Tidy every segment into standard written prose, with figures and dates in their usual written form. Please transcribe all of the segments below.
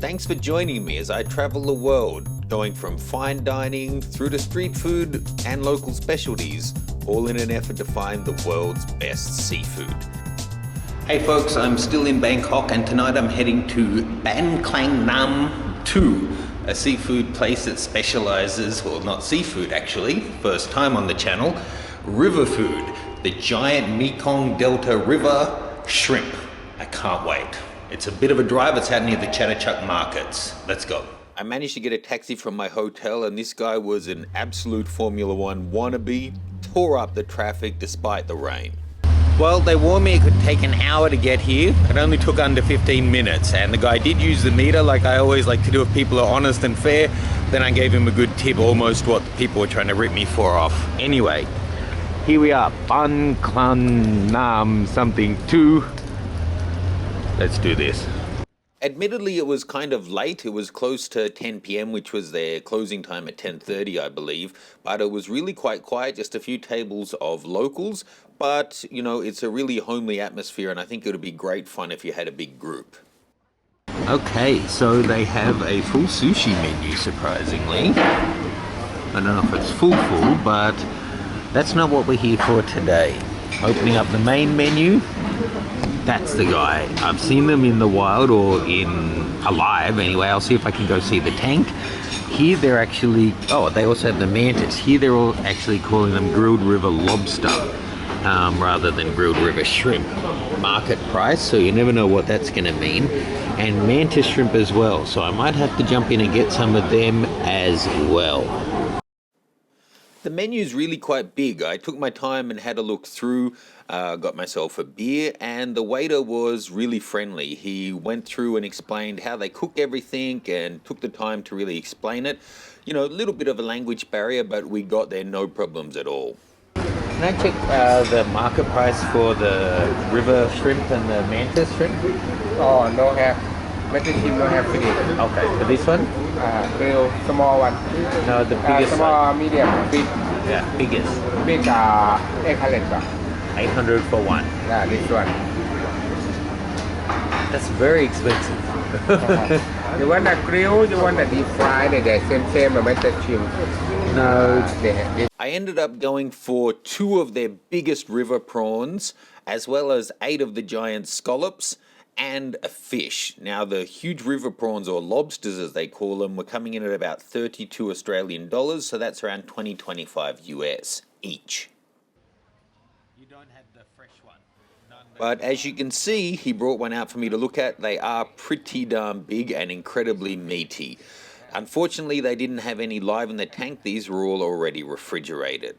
Thanks for joining me as I travel the world, going from fine dining through to street food and local specialties, all in an effort to find the world's best seafood. Hey folks, I'm still in Bangkok and tonight I'm heading to Ban Klang Nam 2, a seafood place that specializes, well not seafood actually, first time on the channel, river food, the giant Mekong Delta River shrimp. I can't wait. It's a bit of a drive. It's out near the Chatuchak markets. Let's go. I managed to get a taxi from my hotel and this guy was an absolute Formula One wannabe, tore up the traffic despite the rain. Well, they warned me it could take an hour to get here. It only took under 15 minutes and the guy did use the meter like I always like to do if people are honest and fair. Then I gave him a good tip, almost what the people were trying to rip me for off. Anyway, here we are, Ban Klang Nam something 2. Let's do this. Admittedly, it was kind of late. It was close to 10 p.m., which was their closing time at 10:30, I believe. But it was really quite quiet, just a few tables of locals. But, you know, it's a really homely atmosphere, and I think it would be great fun if you had a big group. Okay, so they have a full sushi menu, surprisingly. I don't know if it's full, but that's not what we're here for today. Opening up the main menu. That's the guy. I've seen them in the wild or in alive anyway. I'll see if I can go see the tank. Here they're actually, oh, they also have the mantis. Here they're all actually calling them grilled river lobster rather than grilled river shrimp. Market price, so you never know what that's going to mean. And mantis shrimp as well. So I might have to jump in and get some of them as well. The menu's really quite big. I took my time and had a look through, got myself a beer, and the waiter was really friendly. He went through and explained how they cook everything and took the time to really explain it. You know, a little bit of a language barrier, but we got there no problems at all. Can I check the market price for the river shrimp and the mantis shrimp? Oh, no have. Mantis shrimp no have today. Okay, for this one? Real small one. No, the biggest small, one. medium, big. Yeah, biggest. Big 800 baht. 800 for one. Yeah, this one. That's very expensive. You want a grill, you want a deep fry, they're same mantis shrimp. No. I ended up going for 2 of their biggest river prawns, as well as 8 of the giant scallops, and a fish. Now the huge river prawns, or lobsters as they call them, were coming in at about 32 Australian dollars, so that's around 20-25 US each. You don't have the fresh one. But as you can see, he brought one out for me to look at. They are pretty darn big and incredibly meaty. Unfortunately, they didn't have any live in the tank. These were all already refrigerated.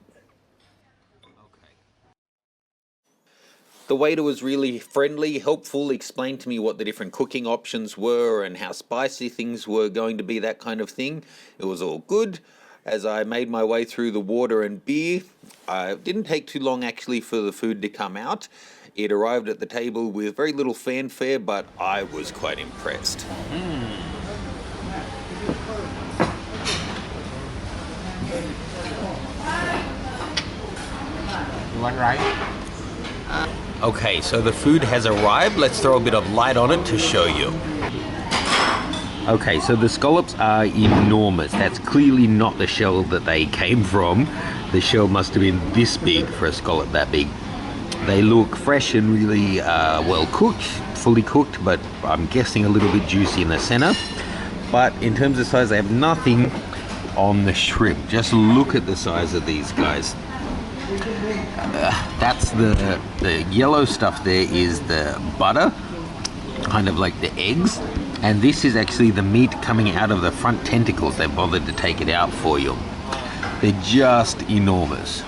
The waiter was really friendly, helpful, explained to me what the different cooking options were and how spicy things were going to be, that kind of thing. It was all good. As I made my way through the water and beer, it didn't take too long actually for the food to come out. It arrived at the table with very little fanfare, but I was quite impressed. You want rice? Okay, so the food has arrived. Let's throw a bit of light on it to show you. Okay, so the scallops are enormous. That's clearly not the shell that they came from. The shell must have been this big for a scallop that big. They look fresh and really well cooked, fully cooked, but I'm guessing a little bit juicy in the center. But in terms of size, they have nothing on the shrimp. Just look at the size of these guys. That's the yellow stuff there is the butter, kind of like the eggs, and this is actually the meat coming out of the front tentacles. They bothered to take it out for you. They're just enormous.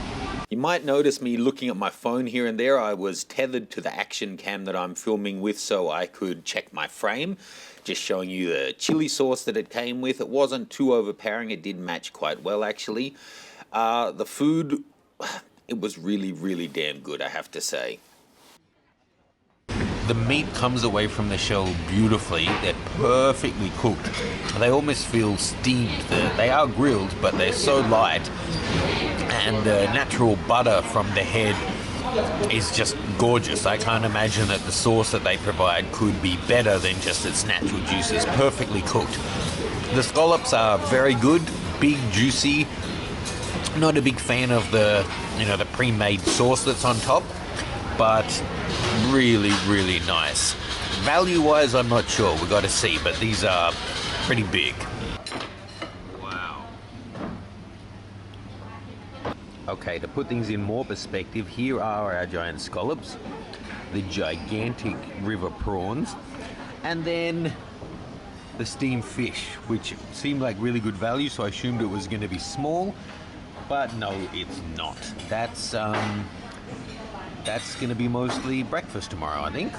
You might notice me looking at my phone here and there. I was tethered to the action cam that I'm filming with so I could check my frame. Just showing you the chili sauce that it came with. It wasn't too overpowering. It did match quite well actually. The food, it was really, really damn good, I have to say. The meat comes away from the shell beautifully. They're perfectly cooked. They almost feel steamed. They are grilled, but they're so light. And the natural butter from the head is just gorgeous. I can't imagine that the sauce that they provide could be better than just its natural juices, perfectly cooked. The scallops are very good, big, juicy. Not a big fan of the pre-made sauce that's on top, but really, really nice. Value-wise, I'm not sure. We've got to see, but these are pretty big. Wow. Okay, to put things in more perspective, here are our giant scallops, the gigantic river prawns, and then the steamed fish, which seemed like really good value, so I assumed it was going to be small, but no, it's not. That's going to be mostly breakfast tomorrow, I think.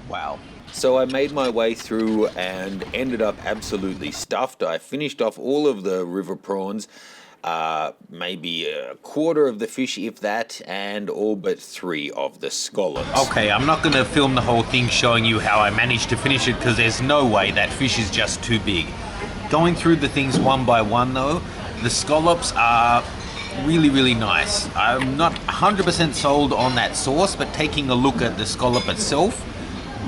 Wow. So I made my way through and ended up absolutely stuffed. I finished off all of the river prawns, maybe a quarter of the fish, if that, and all but 3 of the scallops. Okay, I'm not going to film the whole thing showing you how I managed to finish it, because there's no way. That fish is just too big. Going through the things one by one though, the scallops are really, really nice. I'm not 100% sold on that sauce, but taking a look at the scallop itself,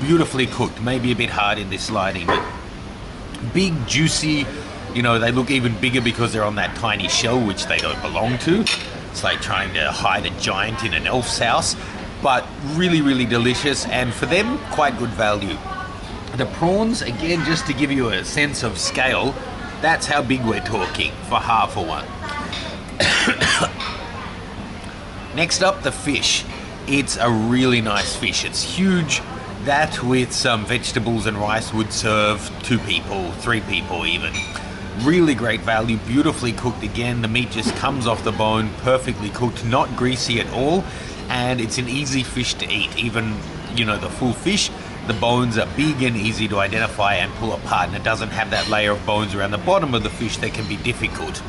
beautifully cooked. Maybe a bit hard in this lighting, but big, juicy. You know, they look even bigger because they're on that tiny shell, which they don't belong to. It's like trying to hide a giant in an elf's house, but really, really delicious, and for them, quite good value. The prawns, again, just to give you a sense of scale, that's how big we're talking for half of one. Next up, the fish. It's a really nice fish. It's huge. That with some vegetables and rice would serve 2 people, 3 people even. Really great value, beautifully cooked again. The meat just comes off the bone, perfectly cooked, not greasy at all, and it's an easy fish to eat. Even, the full fish, the bones are big and easy to identify and pull apart, and it doesn't have that layer of bones around the bottom of the fish that can be difficult.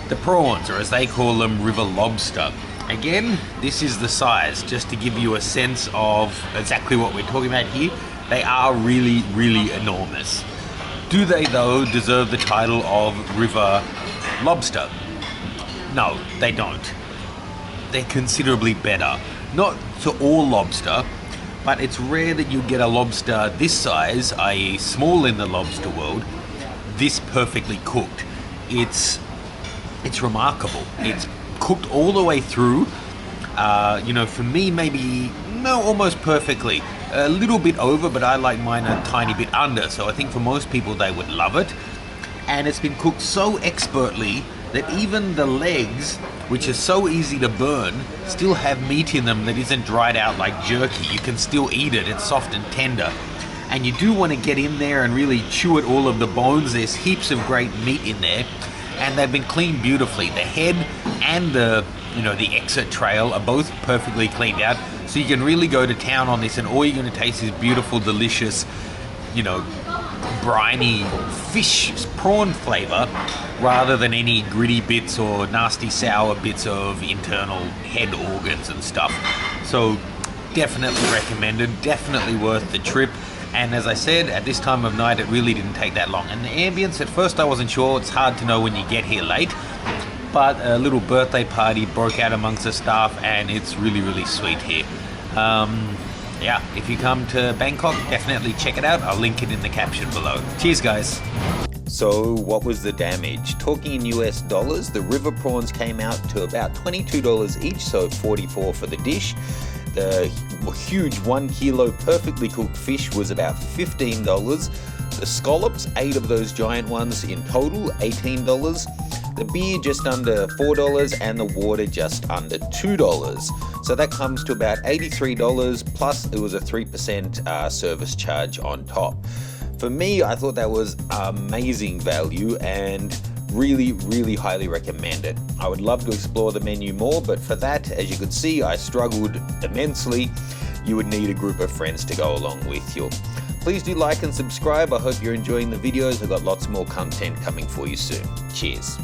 The prawns, or as they call them, river lobster. Again, this is the size, just to give you a sense of exactly what we're talking about here. They are really, really enormous. Do they, though, deserve the title of river lobster? No, they don't. They're considerably better. Not to all lobster, but it's rare that you get a lobster this size, i.e. small in the lobster world, this perfectly cooked. It's remarkable. It's cooked all the way through. For me, maybe, almost perfectly. A little bit over, but I like mine a tiny bit under, so I think for most people they would love it. And it's been cooked so expertly that even the legs, which are so easy to burn, still have meat in them that isn't dried out like jerky. You can still eat it. It's soft and tender. And you do want to get in there and really chew at all of the bones. There's heaps of great meat in there, and they've been cleaned beautifully. The head and the exit trail are both perfectly cleaned out, so you can really go to town on this, and all you're going to taste is beautiful, delicious, briny fish, prawn flavor, rather than any gritty bits or nasty sour bits of internal head organs and stuff. So definitely recommended, definitely worth the trip. And as I said, at this time of night, it really didn't take that long. And the ambience, at first I wasn't sure. It's hard to know when you get here late. But a little birthday party broke out amongst the staff, and it's really, really sweet here. If you come to Bangkok, definitely check it out. I'll link it in the caption below. Cheers, guys. So what was the damage? Talking in US dollars, the river prawns came out to about $22 each, so $44 for the dish. The huge 1 kilo perfectly cooked fish was about $15. The scallops, 8 of those giant ones in total, $18. The beer just under $4, and the water just under $2. So that comes to about $83, plus it was a 3% service charge on top. For me, I thought that was amazing value and really, really highly recommend it. I would love to explore the menu more, but for that, as you could see, I struggled immensely. You would need a group of friends to go along with you. Please do like and subscribe. I hope you're enjoying the videos. I've got lots more content coming for you soon. Cheers.